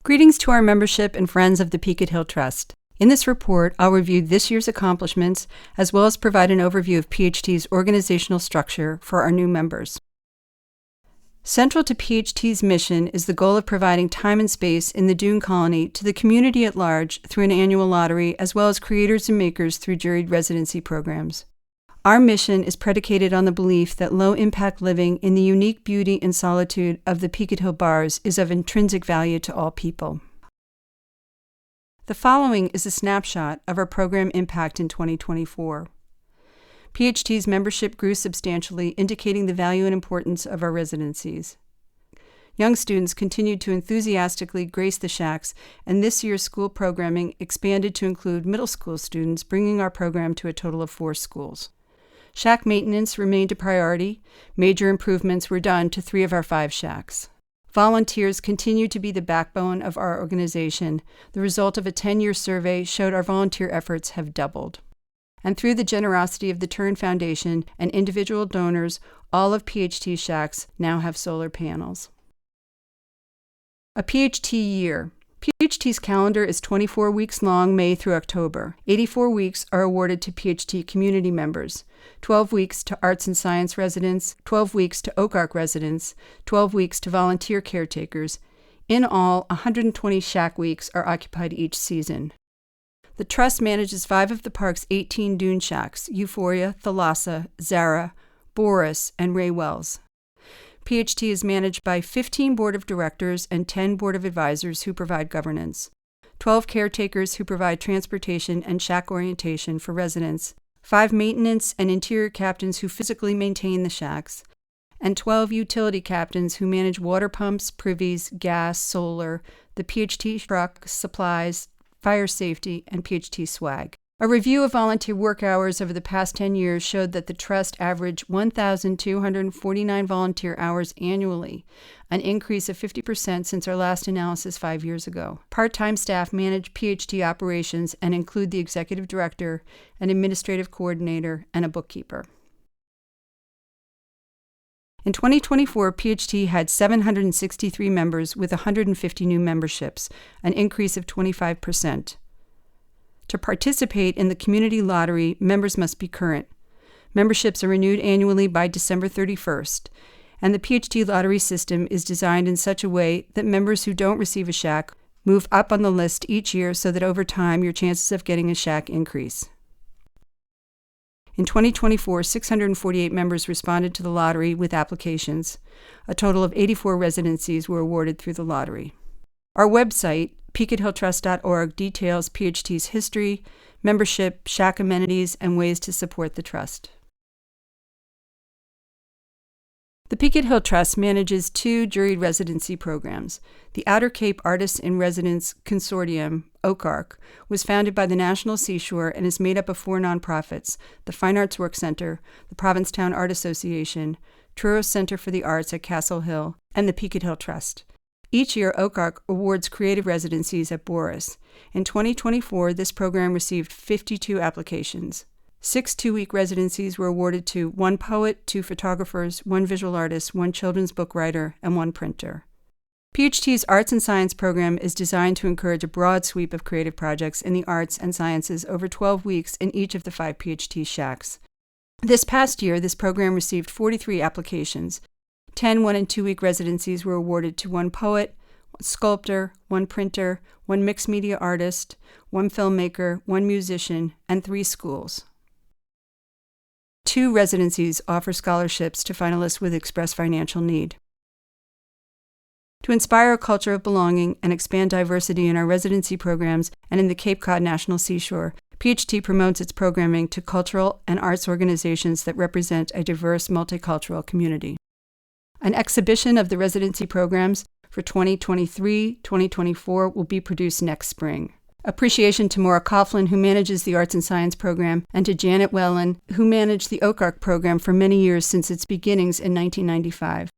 Greetings to our membership and friends of the Peaked Hill Trust. In this report, I'll review this year's accomplishments, as well as provide an overview of PHT's organizational structure for our new members. Central to PHT's mission is the goal of providing time and space in the Dune Colony to the community at large through an annual lottery, as well as creators and makers through juried residency programs. Our mission is predicated on the belief that low-impact living in the unique beauty and solitude of the Peaked Hill Bars is of intrinsic value to all people. The following is a snapshot of our program impact in 2024. PHT's membership grew substantially, indicating the value and importance of our residencies. Young students continued to enthusiastically grace the shacks, and this year's school programming expanded to include middle school students, bringing our program to a total of 4 schools. Shack maintenance remained a priority. Major improvements were done to 3 of our 5 shacks. Volunteers continue to be the backbone of our organization. The result of a 10-year survey showed our volunteer efforts have doubled. And through the generosity of the Turn Foundation and individual donors, all of PHT shacks now have solar panels. A PHT year. PHT's calendar is 24 weeks long, May through October. 84 weeks are awarded to PHT community members, 12 weeks to arts and science residents, 12 weeks to Oak Ark residents, 12 weeks to volunteer caretakers. In all, 120 shack weeks are occupied each season. The Trust manages 5 of the park's 18 dune shacks: Euphoria, Thalassa, Zara, Boris, and Ray Wells. PHT is managed by 15 board of directors and 10 board of advisors who provide governance, 12 caretakers who provide transportation and shack orientation for residents, 5 maintenance and interior captains who physically maintain the shacks, and 12 utility captains who manage water pumps, privies, gas, solar, the PHT truck, supplies, fire safety, and PHT swag. A review of volunteer work hours over the past 10 years showed that the Trust averaged 1,249 volunteer hours annually, an increase of 50% since our last analysis 5 years ago. Part-time staff manage PHT operations and include the executive director, an administrative coordinator, and a bookkeeper. In 2024, PHT had 763 members with 150 new memberships, an increase of 25%. To participate in the community lottery, members must be current. Memberships are renewed annually by December 31st, and the PHT lottery system is designed in such a way that members who don't receive a shack move up on the list each year so that over time your chances of getting a shack increase. In 2024, 648 members responded to the lottery with applications. A total of 84 residencies were awarded through the lottery. Our website, peakedhilltrust.org, details PHT's history, membership, shack amenities, and ways to support the Trust. The Peaked Hill Trust manages 2 juried residency programs. The Outer Cape Artists in Residence Consortium, Oak Ark, was founded by the National Seashore and is made up of 4 nonprofits: the Fine Arts Work Center, the Provincetown Art Association, Truro Center for the Arts at Castle Hill, and the Peaked Hill Trust. Each year, Oak Ark awards creative residencies at Boris. In 2024, this program received 52 applications. 6 2-week residencies were awarded to 1 poet, 2 photographers, 1 visual artist, 1 children's book writer, and 1 printer. PHT's Arts and Science program is designed to encourage a broad sweep of creative projects in the arts and sciences over 12 weeks in each of the 5 PHT shacks. This past year, this program received 43 applications. 10 1- and 2-week residencies were awarded to 1 poet, 1 sculptor, 1 printer, 1 mixed media artist, 1 filmmaker, 1 musician, and 3 schools. 2 residencies offer scholarships to finalists with express financial need. To inspire a culture of belonging and expand diversity in our residency programs and in the Cape Cod National Seashore, PHT promotes its programming to cultural and arts organizations that represent a diverse multicultural community. An exhibition of the residency programs for 2023-2024 will be produced next spring. Appreciation to Maura Coughlin, who manages the Arts and Science program, and to Janet Whelan, who managed the Oak Ark program for many years since its beginnings in 1995.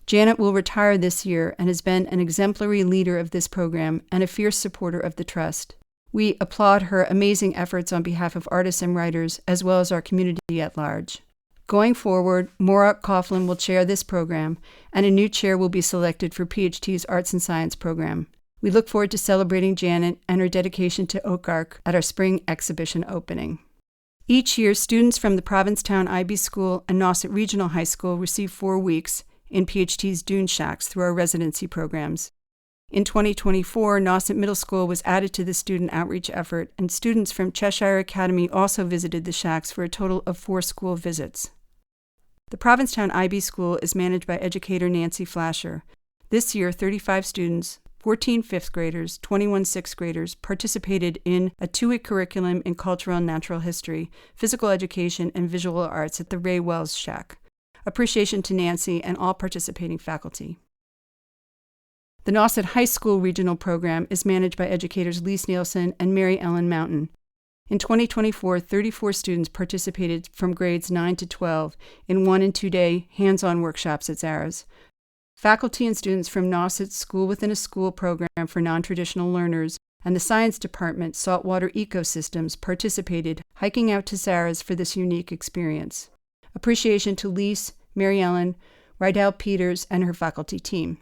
Janet will retire this year and has been an exemplary leader of this program and a fierce supporter of the Trust. We applaud her amazing efforts on behalf of artists and writers, as well as our community at large. Going forward, Maura Coughlin will chair this program, and a new chair will be selected for PHT's Arts and Science program. We look forward to celebrating Janet and her dedication to Oak Ark at our spring exhibition opening. Each year, students from the Provincetown IB School and Nauset Regional High School receive 4 weeks in PHT's Dune Shacks through our residency programs. In 2024, Nauset Middle School was added to the student outreach effort, and students from Cheshire Academy also visited the shacks for a total of 4 school visits. The Provincetown IB School is managed by educator Nancy Flasher. This year, 35 students, 14 fifth graders, 21 sixth graders participated in a 2-week curriculum in cultural and natural history, physical education, and visual arts at the Ray Wells Shack. Appreciation to Nancy and all participating faculty. The Nauset High School regional program is managed by educators Lise Nielsen and Mary Ellen Mountain. In 2024, 34 students participated from grades 9 to 12 in 1- and 2-day hands-on workshops at Zara's. Faculty and students from Nauset's School Within a School program for non-traditional learners and the Science Department Saltwater Ecosystems participated, hiking out to Zara's for this unique experience. Appreciation to Lise, Mary Ellen, Rydell Peters, and her faculty team.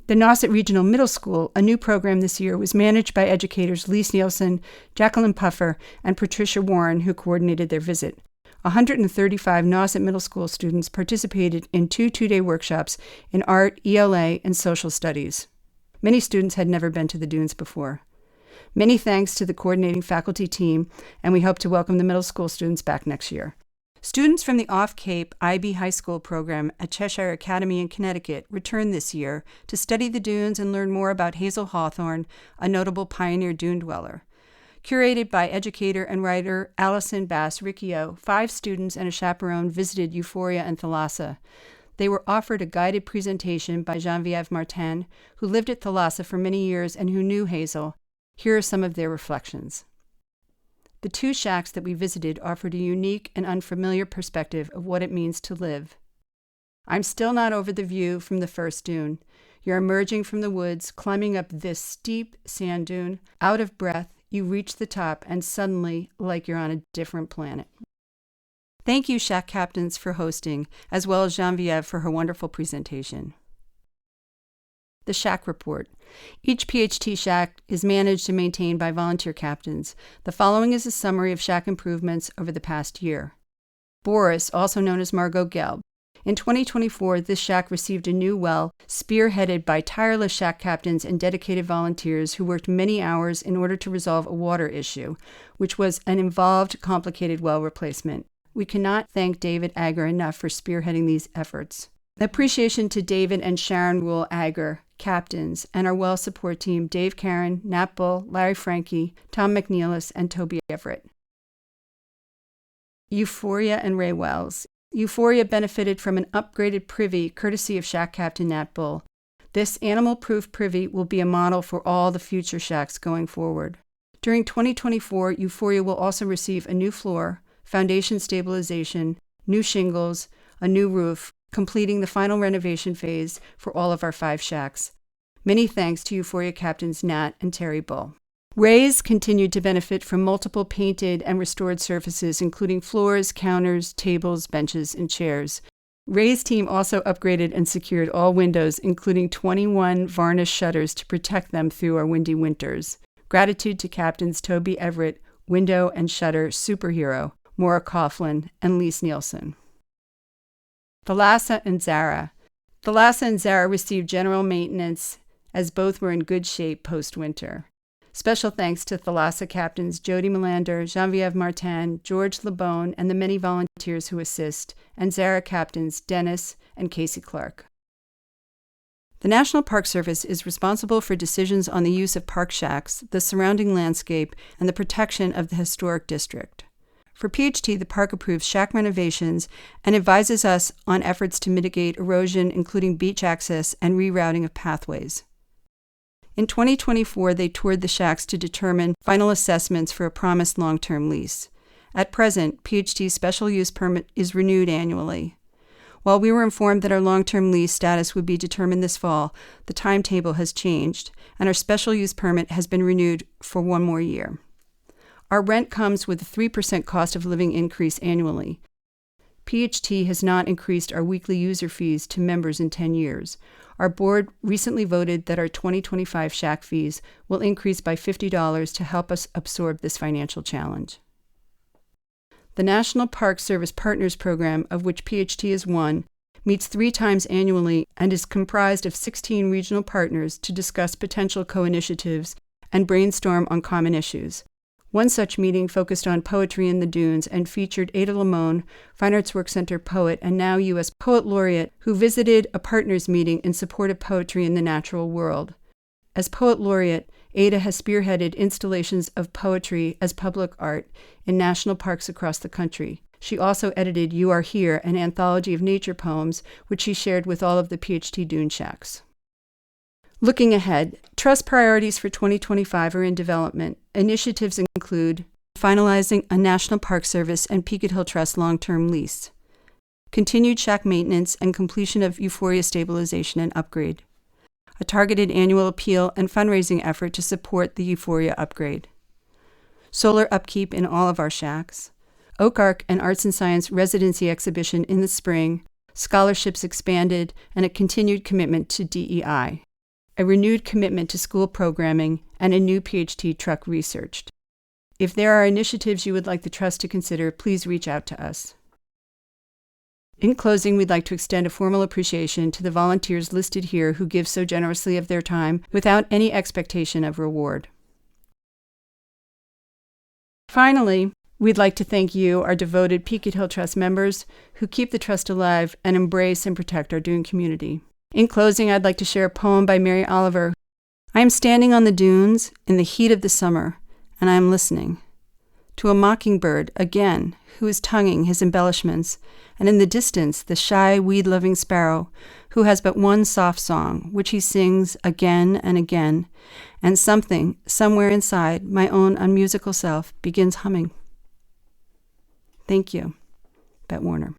The Nauset Regional Middle School, a new program this year, was managed by educators Lise Nielsen, Jacqueline Puffer, and Patricia Warren, who coordinated their visit. 135 Nauset Middle School students participated in 2 2-day workshops in art, ELA, and social studies. Many students had never been to the dunes before. Many thanks to the coordinating faculty team, and we hope to welcome the middle school students back next year. Students from the Off-Cape IB High School program at Cheshire Academy in Connecticut returned this year to study the dunes and learn more about Hazel Hawthorne, a notable pioneer dune dweller. Curated by educator and writer Allison Bass Riccio, 5 students and a chaperone visited Euphoria and Thalassa. They were offered a guided presentation by Geneviève Martin, who lived at Thalassa for many years and who knew Hazel. Here are some of their reflections. The 2 shacks that we visited offered a unique and unfamiliar perspective of what it means to live. I'm still not over the view from the first dune. You're emerging from the woods, climbing up this steep sand dune, out of breath. You reach the top and suddenly, like you're on a different planet. Thank you, Shack Captains, for hosting, as well as Geneviève for her wonderful presentation. The Shack Report. Each PHT Shack is managed and maintained by volunteer captains. The following is a summary of Shack improvements over the past year. Boris, also known as Margot Gelb. In 2024, this shack received a new well, spearheaded by tireless shack captains and dedicated volunteers who worked many hours in order to resolve a water issue, which was an involved, complicated well replacement. We cannot thank David Ager enough for spearheading these efforts. Appreciation to David and Sharon Rule Ager, captains, and our well support team, Dave Karen, Nat Bull, Larry Franke, Tom McNeilis, and Toby Everett. Euphoria and Ray Wells. Euphoria benefited from an upgraded privy courtesy of Shack Captain Nat Bull. This animal-proof privy will be a model for all the future shacks going forward. During 2024, Euphoria will also receive a new floor, foundation stabilization, new shingles, a new roof, completing the final renovation phase for all of our 5 shacks. Many thanks to Euphoria captains Nat and Terry Bull. Ray's continued to benefit from multiple painted and restored surfaces, including floors, counters, tables, benches, and chairs. Ray's team also upgraded and secured all windows, including 21 varnished shutters to protect them through our windy winters. Gratitude to Captains Toby Everett, window and shutter superhero, Maura Coughlin, and Lise Nielsen. Thalassa and Zara. Thalassa and Zara received general maintenance, as both were in good shape post-winter. Special thanks to Thalassa captains Jody Melander, Geneviève Martin, George LeBone, and the many volunteers who assist, and Zara captains Dennis and Casey Clark. The National Park Service is responsible for decisions on the use of park shacks, the surrounding landscape, and the protection of the historic district. For PHT, the park approves shack renovations and advises us on efforts to mitigate erosion, including beach access and rerouting of pathways. In 2024, they toured the shacks to determine final assessments for a promised long-term lease. At present, PHT's special use permit is renewed annually. While we were informed that our long-term lease status would be determined this fall, the timetable has changed, and our special use permit has been renewed for 1 more year. Our rent comes with a 3% cost of living increase annually. PHT has not increased our weekly user fees to members in 10 years. Our board recently voted that our 2025 shack fees will increase by $50 to help us absorb this financial challenge. The National Park Service Partners Program, of which PHT is one, meets 3 times annually and is comprised of 16 regional partners to discuss potential co-initiatives and brainstorm on common issues. One such meeting focused on poetry in the dunes and featured Ada Limon, Fine Arts Work Center poet and now U.S. Poet Laureate, who visited a partners meeting in support of poetry in the natural world. As Poet Laureate, Ada has spearheaded installations of poetry as public art in national parks across the country. She also edited You Are Here, an anthology of nature poems, which she shared with all of the PHT Dune Shacks. Looking ahead, Trust priorities for 2025 are in development. Initiatives include finalizing a National Park Service and Peaked Hill Trust long-term lease, continued shack maintenance and completion of Euphoria stabilization and upgrade, a targeted annual appeal and fundraising effort to support the Euphoria upgrade, solar upkeep in all of our shacks, Oak Arc and Arts and Science residency exhibition in the spring, scholarships expanded, and a continued commitment to DEI. A renewed commitment to school programming, and a new PHT truck researched. If there are initiatives you would like the Trust to consider, please reach out to us. In closing, we'd like to extend a formal appreciation to the volunteers listed here who give so generously of their time without any expectation of reward. Finally, we'd like to thank you, our devoted Peaked Hill Trust members, who keep the Trust alive and embrace and protect our dune community. In closing, I'd like to share a poem by Mary Oliver. I am standing on the dunes in the heat of the summer, and I am listening to a mockingbird, again, who is tonguing his embellishments, and in the distance the shy, weed-loving sparrow, who has but one soft song, which he sings again and again, and something, somewhere inside my own unmusical self, begins humming. Thank you. Bette Warner.